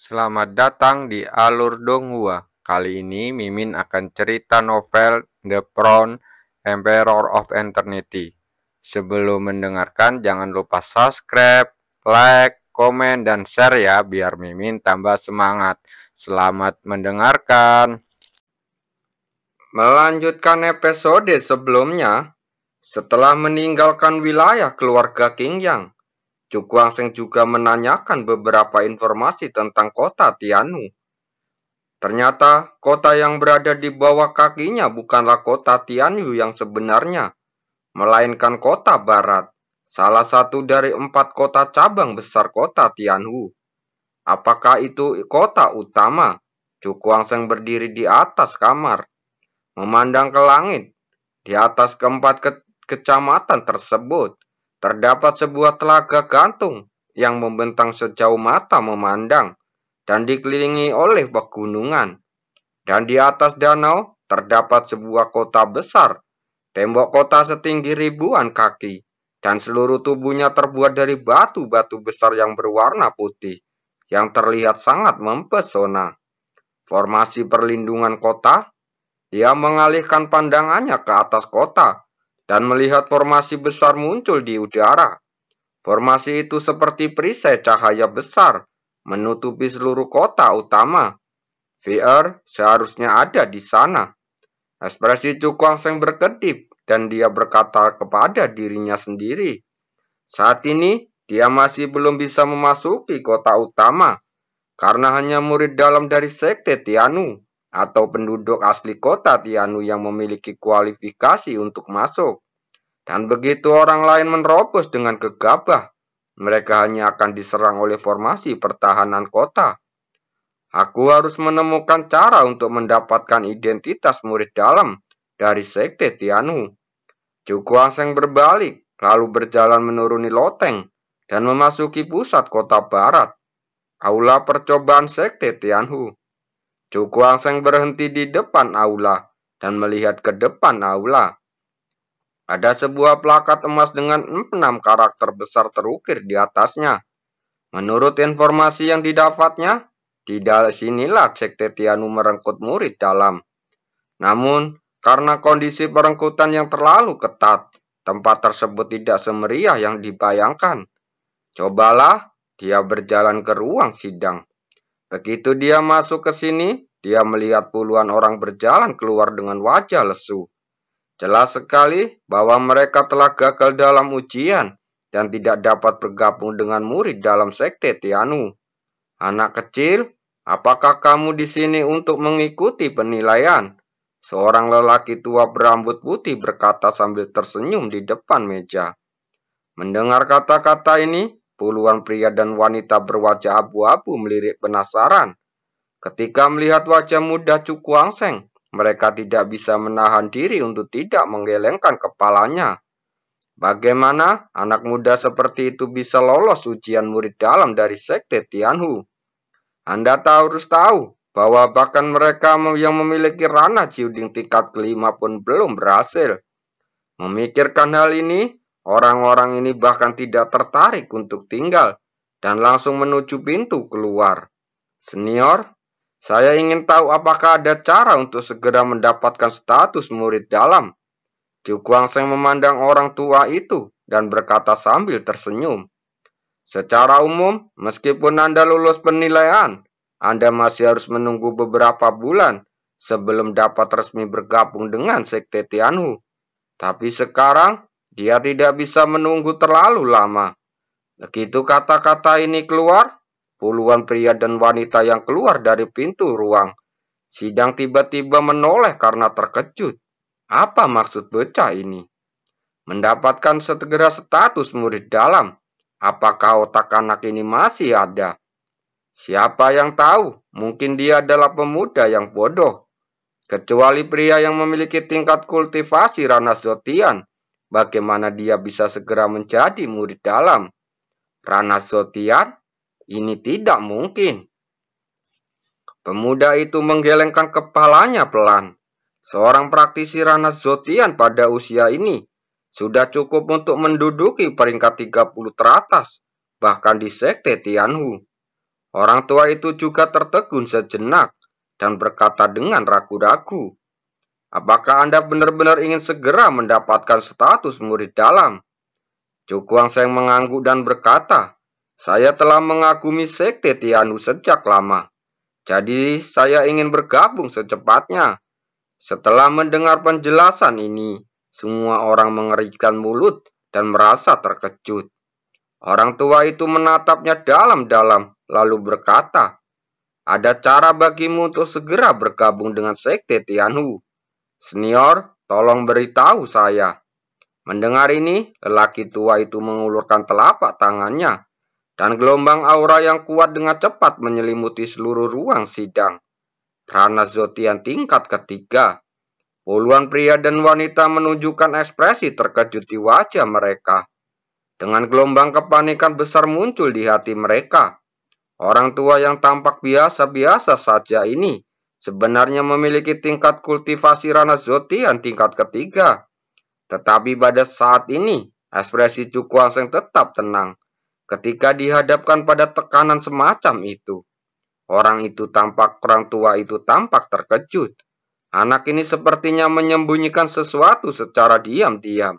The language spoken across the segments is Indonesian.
Selamat datang di Alur Donghua. Kali ini Mimin akan cerita novel The Crown, Emperor of Eternity. Sebelum mendengarkan, jangan lupa subscribe, like, komen, dan share ya, biar Mimin tambah semangat. Selamat mendengarkan. Melanjutkan episode sebelumnya, setelah meninggalkan wilayah keluarga King Yang, Chu Guangsheng juga menanyakan beberapa informasi tentang kota Tianhu. Ternyata, kota yang berada di bawah kakinya bukanlah kota Tianyu yang sebenarnya, melainkan kota barat, salah satu dari 4 kota cabang besar kota Tianhu. Apakah itu kota utama? Chu Guangsheng berdiri di atas kamar, memandang ke langit. Di atas keempat kecamatan tersebut, terdapat sebuah telaga gantung yang membentang sejauh mata memandang dan dikelilingi oleh pegunungan. Dan di atas danau terdapat sebuah kota besar. Tembok kota setinggi ribuan kaki dan seluruh tubuhnya terbuat dari batu-batu besar yang berwarna putih yang terlihat sangat mempesona. Formasi perlindungan kota. Dia mengalihkan pandangannya ke atas kota dan melihat formasi besar muncul di udara. Formasi itu seperti perisai cahaya besar menutupi seluruh kota utama. VR seharusnya ada di sana. Ekspresi Chu Guangsheng berkedip dan dia berkata kepada dirinya sendiri, saat ini dia masih belum bisa memasuki kota utama karena hanya murid dalam dari sekte Tianhu atau penduduk asli kota Tianhu yang memiliki kualifikasi untuk masuk. Dan begitu orang lain menerobos dengan gegabah, mereka hanya akan diserang oleh formasi pertahanan kota. Aku harus menemukan cara untuk mendapatkan identitas murid dalam dari sekte Tianhu. Chu Guangsheng berbalik, lalu berjalan menuruni loteng dan memasuki pusat kota barat, aula percobaan sekte Tianhu. Chu Guangsheng berhenti di depan aula dan melihat ke depan aula. Ada sebuah plakat emas dengan 6 karakter besar terukir di atasnya. Menurut informasi yang didapatnya, di sinilah sekte Tianhu merengkut murid dalam. Namun, karena kondisi perengkutan yang terlalu ketat, tempat tersebut tidak semeriah yang dibayangkan. Cobalah dia berjalan ke ruang sidang. Begitu dia masuk ke sini, dia melihat puluhan orang berjalan keluar dengan wajah lesu. Jelas sekali bahwa mereka telah gagal dalam ujian dan tidak dapat bergabung dengan murid dalam sekte Tianhu. Anak kecil, apakah kamu di sini untuk mengikuti penilaian? Seorang lelaki tua berambut putih berkata sambil tersenyum di depan meja. Mendengar kata-kata ini, puluhan pria dan wanita berwajah abu-abu melirik penasaran. Ketika melihat wajah muda Chu Guangsheng, mereka tidak bisa menahan diri untuk tidak menggelengkan kepalanya. Bagaimana anak muda seperti itu bisa lolos ujian murid dalam dari sekte Tianhu? Anda harus tahu bahwa bahkan mereka yang memiliki ranah Jiuding tingkat kelima pun belum berhasil. Memikirkan hal ini, orang-orang ini bahkan tidak tertarik untuk tinggal dan langsung menuju pintu keluar. Senior, saya ingin tahu apakah ada cara untuk segera mendapatkan status murid dalam. Chu Guangsheng memandang orang tua itu dan berkata sambil tersenyum. Secara umum, meskipun Anda lulus penilaian, Anda masih harus menunggu beberapa bulan sebelum dapat resmi bergabung dengan sekte Tianhu. Tapi sekarang, dia tidak bisa menunggu terlalu lama. Begitu kata-kata ini keluar, puluhan pria dan wanita yang keluar dari pintu ruang sidang tiba-tiba menoleh karena terkejut. Apa maksud bocah ini? Mendapatkan segera status murid dalam. Apakah otak anak ini masih ada? Siapa yang tahu? Mungkin dia adalah pemuda yang bodoh. Kecuali pria yang memiliki tingkat kultivasi Rana Zotian, bagaimana dia bisa segera menjadi murid dalam? Rana Zotian? Ini tidak mungkin. Pemuda itu menggelengkan kepalanya pelan. Seorang praktisi Rana Zotian pada usia ini sudah cukup untuk menduduki peringkat 30 teratas, bahkan di sekte Tianhu. Orang tua itu juga tertegun sejenak dan berkata dengan ragu-ragu, "Apakah Anda benar-benar ingin segera mendapatkan status murid dalam?" Cukuang Seng mengangguk dan berkata, "Saya telah mengagumi sekte Tianu sejak lama. Jadi saya ingin bergabung secepatnya." Setelah mendengar penjelasan ini, semua orang mengerikkan mulut dan merasa terkejut. Orang tua itu menatapnya dalam-dalam, lalu berkata, "Ada cara bagimu untuk segera bergabung dengan sekte Tianhu. Senior, tolong beritahu saya." Mendengar ini, lelaki tua itu mengulurkan telapak tangannya, dan gelombang aura yang kuat dengan cepat menyelimuti seluruh ruang sidang. Rana Zotian tingkat ketiga. Puluhan pria dan wanita menunjukkan ekspresi terkejut di wajah mereka. Dengan gelombang kepanikan besar muncul di hati mereka. Orang tua yang tampak biasa-biasa saja ini sebenarnya memiliki tingkat kultivasi Rana Zotian tingkat ketiga. Tetapi pada saat ini, ekspresi Cukuang Seng tetap tenang ketika dihadapkan pada tekanan semacam itu. Orang tua itu tampak terkejut. Anak ini sepertinya menyembunyikan sesuatu secara diam-diam.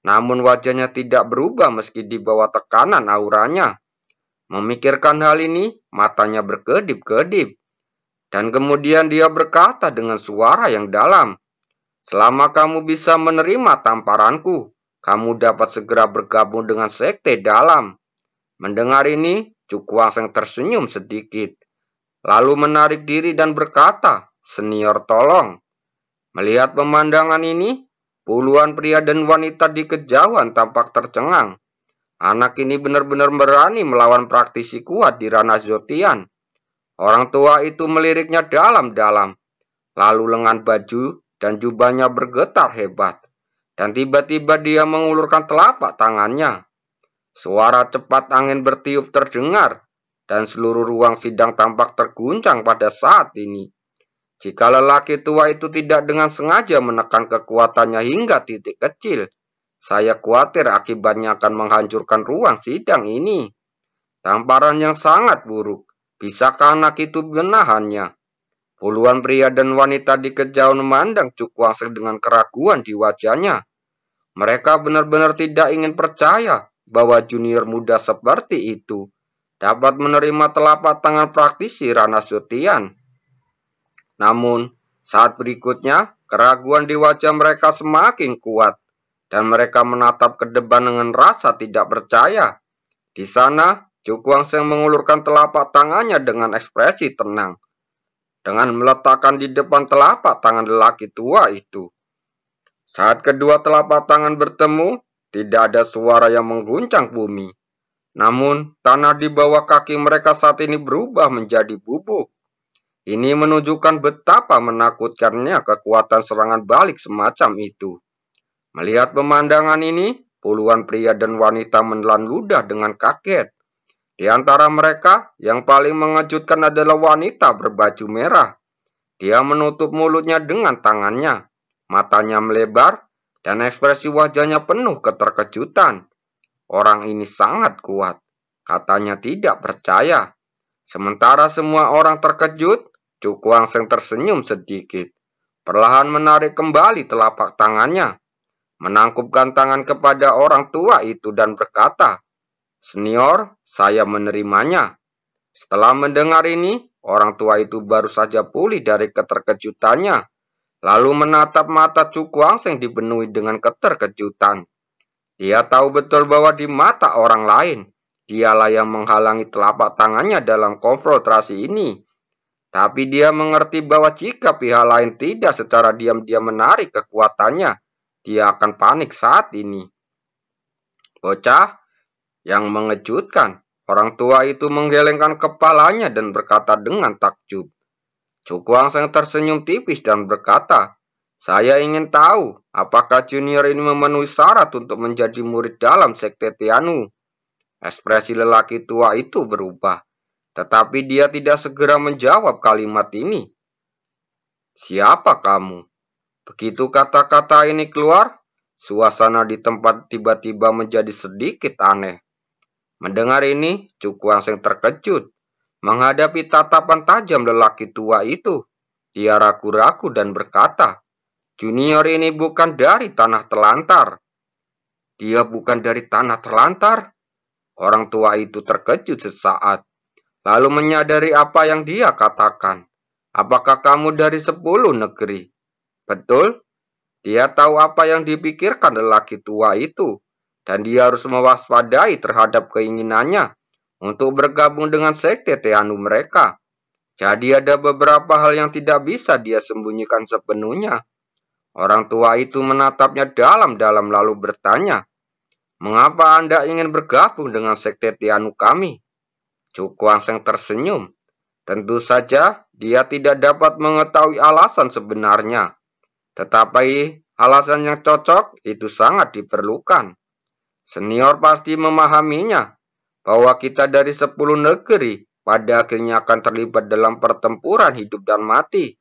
Namun wajahnya tidak berubah meski di bawah tekanan auranya. Memikirkan hal ini, matanya berkedip-kedip. Dan kemudian dia berkata dengan suara yang dalam, "Selama kamu bisa menerima tamparanku, kamu dapat segera bergabung dengan sekte dalam." Mendengar ini, Cukuang Seng tersenyum sedikit. Lalu menarik diri dan berkata, "Senior, tolong." Melihat pemandangan ini, puluhan pria dan wanita di kejauhan tampak tercengang. Anak ini benar-benar berani melawan praktisi kuat di Rana Zotian. Orang tua itu meliriknya dalam-dalam. Lalu lengan baju dan jubahnya bergetar hebat. Dan tiba-tiba dia mengulurkan telapak tangannya. Suara cepat angin bertiup terdengar. Dan seluruh ruang sidang tampak terguncang pada saat ini. Jika lelaki tua itu tidak dengan sengaja menekan kekuatannya hingga titik kecil, saya khawatir akibatnya akan menghancurkan ruang sidang ini. Tamparan yang sangat buruk. Bisakah anak itu menahannya? Puluhan pria dan wanita di kejauhan memandang Cukuang Seng dengan keraguan di wajahnya. Mereka benar-benar tidak ingin percaya bahwa junior muda seperti itu dapat menerima telapak tangan praktisi Rana Zotian. Namun, saat berikutnya, keraguan di wajah mereka semakin kuat, dan mereka menatap ke depan dengan rasa tidak percaya. Di sana, Cukuang Seng mengulurkan telapak tangannya dengan ekspresi tenang, dengan meletakkan di depan telapak tangan lelaki tua itu. Saat kedua telapak tangan bertemu, tidak ada suara yang mengguncang bumi. Namun, tanah di bawah kaki mereka saat ini berubah menjadi bubuk. Ini menunjukkan betapa menakutkannya kekuatan serangan balik semacam itu. Melihat pemandangan ini, puluhan pria dan wanita menelan ludah dengan kaget. Di antara mereka, yang paling mengejutkan adalah wanita berbaju merah. Dia menutup mulutnya dengan tangannya. Matanya melebar, dan ekspresi wajahnya penuh keterkejutan. Orang ini sangat kuat. Katanya tidak percaya. Sementara semua orang terkejut, Cukuang Seng tersenyum sedikit. Perlahan menarik kembali telapak tangannya. Menangkupkan tangan kepada orang tua itu dan berkata, "Senior, saya menerimanya." Setelah mendengar ini, orang tua itu baru saja pulih dari keterkejutannya. Lalu menatap mata Cukuang Seng dipenuhi dengan keterkejutan. Dia tahu betul bahwa di mata orang lain, dialah yang menghalangi telapak tangannya dalam konfrontasi ini. Tapi dia mengerti bahwa jika pihak lain tidak secara diam-diam menarik kekuatannya, dia akan panik saat ini. Bocah, yang mengejutkan, orang tua itu menggelengkan kepalanya dan berkata dengan takjub. Cukuang Seng tersenyum tipis dan berkata, "Saya ingin tahu, apakah junior ini memenuhi syarat untuk menjadi murid dalam sekte Tianu?" Ekspresi lelaki tua itu berubah, tetapi dia tidak segera menjawab kalimat ini. "Siapa kamu?" Begitu kata-kata ini keluar, suasana di tempat tiba-tiba menjadi sedikit aneh. Mendengar ini, Cukuang Seng terkejut. Menghadapi tatapan tajam lelaki tua itu, dia ragu-ragu dan berkata, "Junior ini bukan dari tanah terlantar." "Dia bukan dari tanah terlantar?" Orang tua itu terkejut sesaat, lalu menyadari apa yang dia katakan. "Apakah kamu dari 10 negeri?" "Betul." Dia tahu apa yang dipikirkan lelaki tua itu, dan dia harus mewaspadai terhadap keinginannya untuk bergabung dengan sekte Teanu mereka. Jadi ada beberapa hal yang tidak bisa dia sembunyikan sepenuhnya. Orang tua itu menatapnya dalam-dalam lalu bertanya, "Mengapa Anda ingin bergabung dengan sekte Teanu kami?" Chu Kuang-seng tersenyum. Tentu saja dia tidak dapat mengetahui alasan sebenarnya. Tetapi alasan yang cocok itu sangat diperlukan. Senior pasti memahaminya, bahwa kita dari 10 negeri pada akhirnya akan terlibat dalam pertempuran hidup dan mati.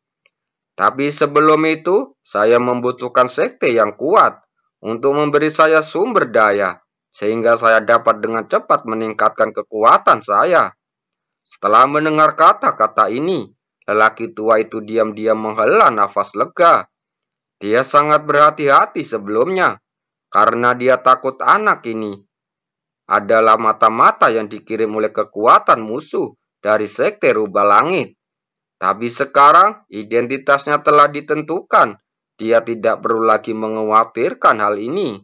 Tapi sebelum itu, saya membutuhkan sekte yang kuat untuk memberi saya sumber daya, sehingga saya dapat dengan cepat meningkatkan kekuatan saya. Setelah mendengar kata-kata ini, lelaki tua itu diam-diam menghela nafas lega. Dia sangat berhati-hati sebelumnya, karena dia takut anak ini adalah mata-mata yang dikirim oleh kekuatan musuh dari sekte rubah langit. Tapi sekarang identitasnya telah ditentukan. Dia tidak perlu lagi mengkhawatirkan hal ini.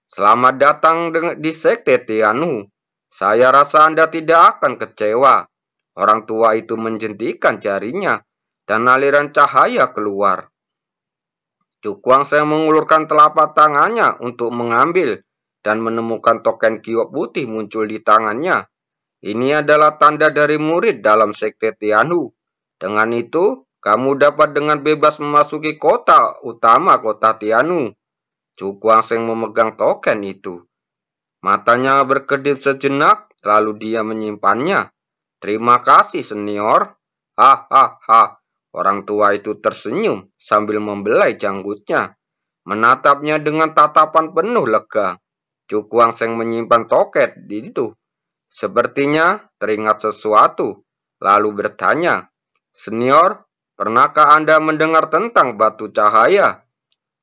Selamat datang di sekte Teanu. Saya rasa Anda tidak akan kecewa. Orang tua itu menjentikan jarinya, dan aliran cahaya keluar. Chu Kuang-seng mengulurkan telapak tangannya untuk mengambil dan menemukan token giok putih muncul di tangannya. Ini adalah tanda dari murid dalam sekte Teanu. Dengan itu, kamu dapat dengan bebas memasuki kota utama kota Teanu. Chu Kuang-seng memegang token itu. Matanya berkedip sejenak, lalu dia menyimpannya. "Terima kasih, senior." Hahaha. Orang tua itu tersenyum sambil membelai janggutnya, menatapnya dengan tatapan penuh lega. Chu Kuang-seng menyimpan token itu. Sepertinya teringat sesuatu, lalu bertanya, "Senior, pernahkah Anda mendengar tentang batu cahaya?"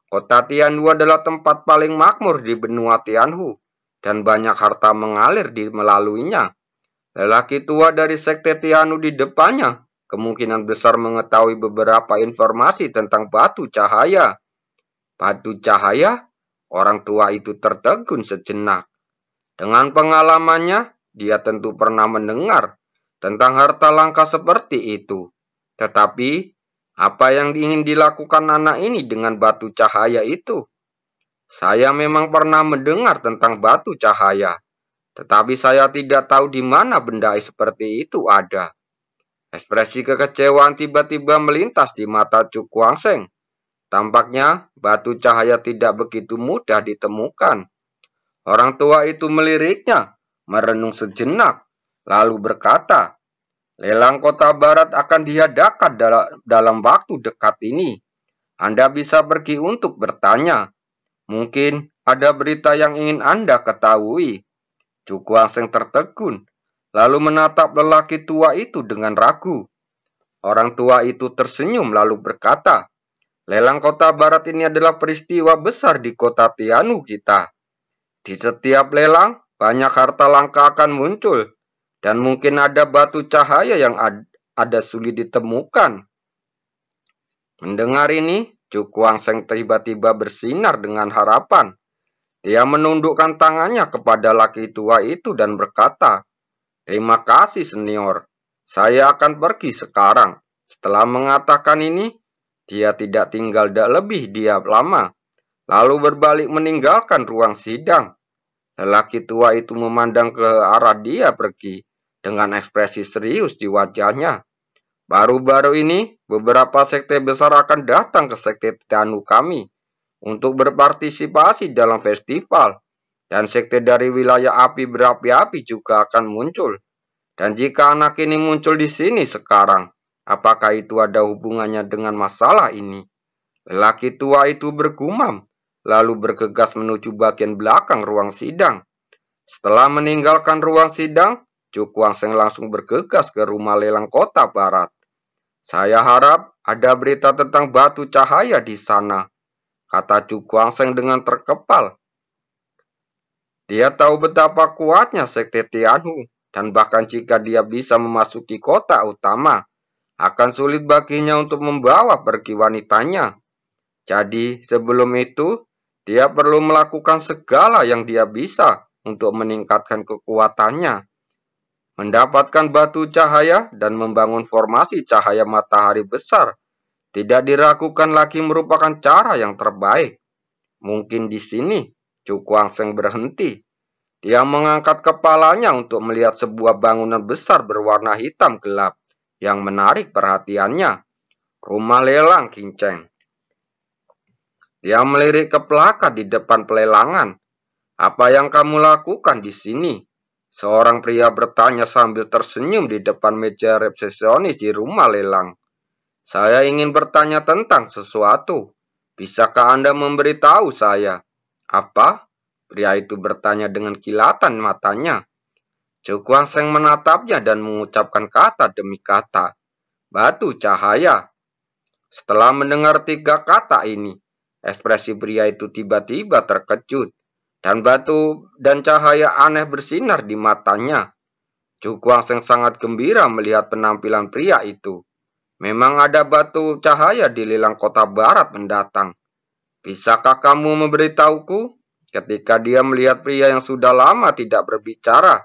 Kota Tianhu adalah tempat paling makmur di benua Tianhu, dan banyak harta mengalir melaluinya. Lelaki tua dari sekte Tianhu di depannya kemungkinan besar mengetahui beberapa informasi tentang batu cahaya. Batu cahaya? Orang tua itu tertegun sejenak. Dengan pengalamannya, dia tentu pernah mendengar tentang harta langka seperti itu. Tetapi, apa yang ingin dilakukan anak ini dengan batu cahaya itu? Saya memang pernah mendengar tentang batu cahaya, tetapi saya tidak tahu di mana benda seperti itu ada. Ekspresi kekecewaan tiba-tiba melintas di mata Chu Kuang-seng. Tampaknya batu cahaya tidak begitu mudah ditemukan. Orang tua itu meliriknya, merenung sejenak, lalu berkata, "Lelang kota barat akan diadakan dalam waktu dekat ini. Anda bisa pergi untuk bertanya. Mungkin ada berita yang ingin Anda ketahui." Chu Kuang-seng tertegun, lalu menatap lelaki tua itu dengan ragu. Orang tua itu tersenyum lalu berkata, "Lelang kota barat ini adalah peristiwa besar di kota Tianhu kita. Di setiap lelang, banyak harta langka akan muncul, dan mungkin ada batu cahaya yang ada sulit ditemukan." Mendengar ini, Chu Kuang-seng tiba-tiba bersinar dengan harapan. Dia menundukkan tangannya kepada laki tua itu dan berkata, "Terima kasih, senior. Saya akan pergi sekarang." Setelah mengatakan ini, dia tidak tinggal lebih lama, lalu berbalik meninggalkan ruang sidang. Lelaki tua itu memandang ke arah dia pergi dengan ekspresi serius di wajahnya. Baru-baru ini, beberapa sekte besar akan datang ke sekte Teanu kami untuk berpartisipasi dalam festival, dan sekte dari wilayah api berapi-api juga akan muncul. Dan jika anak ini muncul di sini sekarang, apakah itu ada hubungannya dengan masalah ini? Lelaki tua itu bergumam, lalu bergegas menuju bagian belakang ruang sidang. Setelah meninggalkan ruang sidang, Cu Kuangseng langsung bergegas ke rumah lelang kota barat. Saya harap ada berita tentang batu cahaya di sana, kata Cu Kuangseng dengan terkepal. Dia tahu betapa kuatnya sekte Tianhu, dan bahkan jika dia bisa memasuki kota utama, akan sulit baginya untuk membawa pergi wanitanya. Jadi, sebelum itu, dia perlu melakukan segala yang dia bisa untuk meningkatkan kekuatannya. Mendapatkan batu cahaya dan membangun formasi cahaya matahari besar tidak diragukan lagi merupakan cara yang terbaik. Mungkin di sini Cu Kuangseng berhenti. Dia mengangkat kepalanya untuk melihat sebuah bangunan besar berwarna hitam gelap yang menarik perhatiannya. Rumah lelang kinceng. Dia melirik ke plakat di depan pelelangan. Apa yang kamu lakukan di sini? Seorang pria bertanya sambil tersenyum di depan meja resepsionis di rumah lelang. Saya ingin bertanya tentang sesuatu. Bisakah Anda memberitahu saya? Apa? Pria itu bertanya dengan kilatan matanya. Cu Kuangseng menatapnya dan mengucapkan kata demi kata. Batu cahaya. Setelah mendengar 3 kata ini, ekspresi pria itu tiba-tiba terkejut, dan batu dan cahaya aneh bersinar di matanya. Cu Kuangseng sangat gembira melihat penampilan pria itu. Memang ada batu cahaya di lelang kota barat mendatang. Bisakah kamu memberitahuku? Ketika dia melihat pria yang sudah lama tidak berbicara,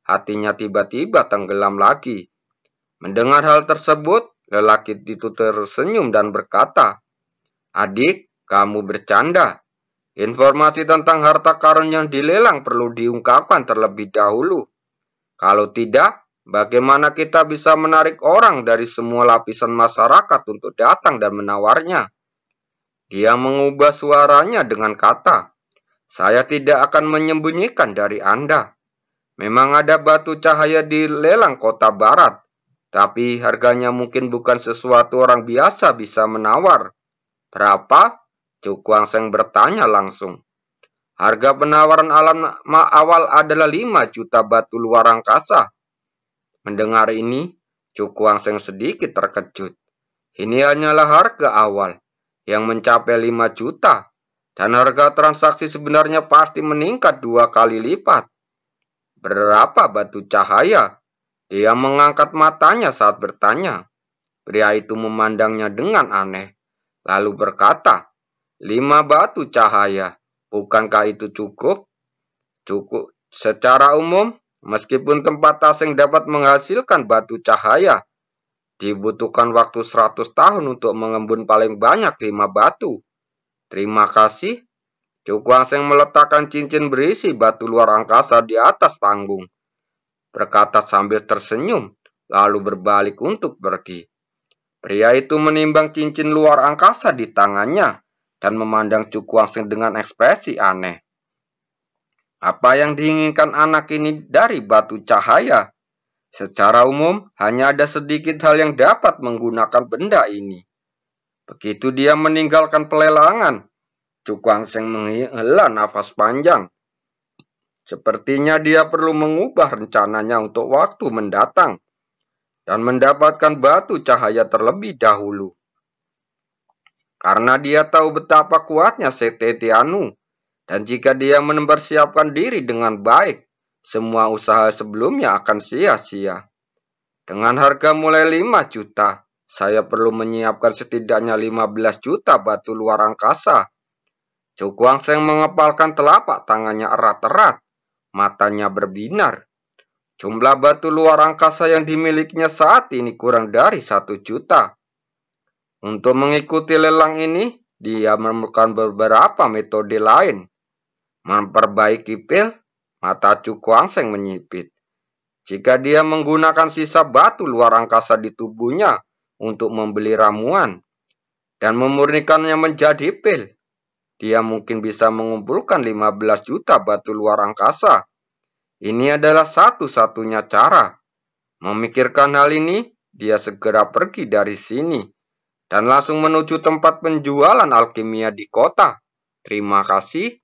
hatinya tiba-tiba tenggelam lagi. Mendengar hal tersebut, lelaki itu tersenyum dan berkata, Adik, kamu bercanda. Informasi tentang harta karun yang dilelang perlu diungkapkan terlebih dahulu. Kalau tidak, bagaimana kita bisa menarik orang dari semua lapisan masyarakat untuk datang dan menawarnya? Dia mengubah suaranya dengan kata, saya tidak akan menyembunyikan dari Anda. Memang ada batu cahaya di lelang kota barat, tapi harganya mungkin bukan sesuatu orang biasa bisa menawar. Berapa? Cu Kuangseng bertanya langsung. Harga penawaran awal adalah 5 juta batu luar angkasa. Mendengar ini, Cu Kuangseng sedikit terkejut. Ini hanyalah harga awal yang mencapai 5 juta, dan harga transaksi sebenarnya pasti meningkat 2 kali lipat. Berapa batu cahaya? Dia mengangkat matanya saat bertanya. Pria itu memandangnya dengan aneh, lalu berkata, 5 batu cahaya, bukankah itu cukup? Cukup. Secara umum, meskipun tempat asing dapat menghasilkan batu cahaya, dibutuhkan waktu 100 tahun untuk mengembun paling banyak 5 batu. Terima kasih. Cu Kuangseng meletakkan cincin berisi batu luar angkasa di atas panggung, berkata sambil tersenyum, lalu berbalik untuk pergi. Pria itu menimbang cincin luar angkasa di tangannya dan memandang Cu Kuangseng dengan ekspresi aneh. Apa yang diinginkan anak ini dari batu cahaya? Secara umum, hanya ada sedikit hal yang dapat menggunakan benda ini. Begitu dia meninggalkan pelelangan, Cu Kuangseng menghela nafas panjang. Sepertinya dia perlu mengubah rencananya untuk waktu mendatang dan mendapatkan batu cahaya terlebih dahulu. Karena dia tahu betapa kuatnya sekte Tianhu, dan jika dia mempersiapkan diri dengan baik, semua usaha sebelumnya akan sia-sia. Dengan harga mulai 5 juta, saya perlu menyiapkan setidaknya 15 juta batu luar angkasa. Cu Kuangseng mengepalkan telapak tangannya erat-erat, matanya berbinar. Jumlah batu luar angkasa yang dimilikinya saat ini kurang dari 1 juta. Untuk mengikuti lelang ini, dia menemukan beberapa metode lain. Memperbaiki pil, mata Cu Kuangseng menyipit. Jika dia menggunakan sisa batu luar angkasa di tubuhnya untuk membeli ramuan dan memurnikannya menjadi pil, dia mungkin bisa mengumpulkan 15 juta batu luar angkasa. Ini adalah satu-satunya cara. Memikirkan hal ini, dia segera pergi dari sini dan langsung menuju tempat penjualan alkimia di kota. Terima kasih.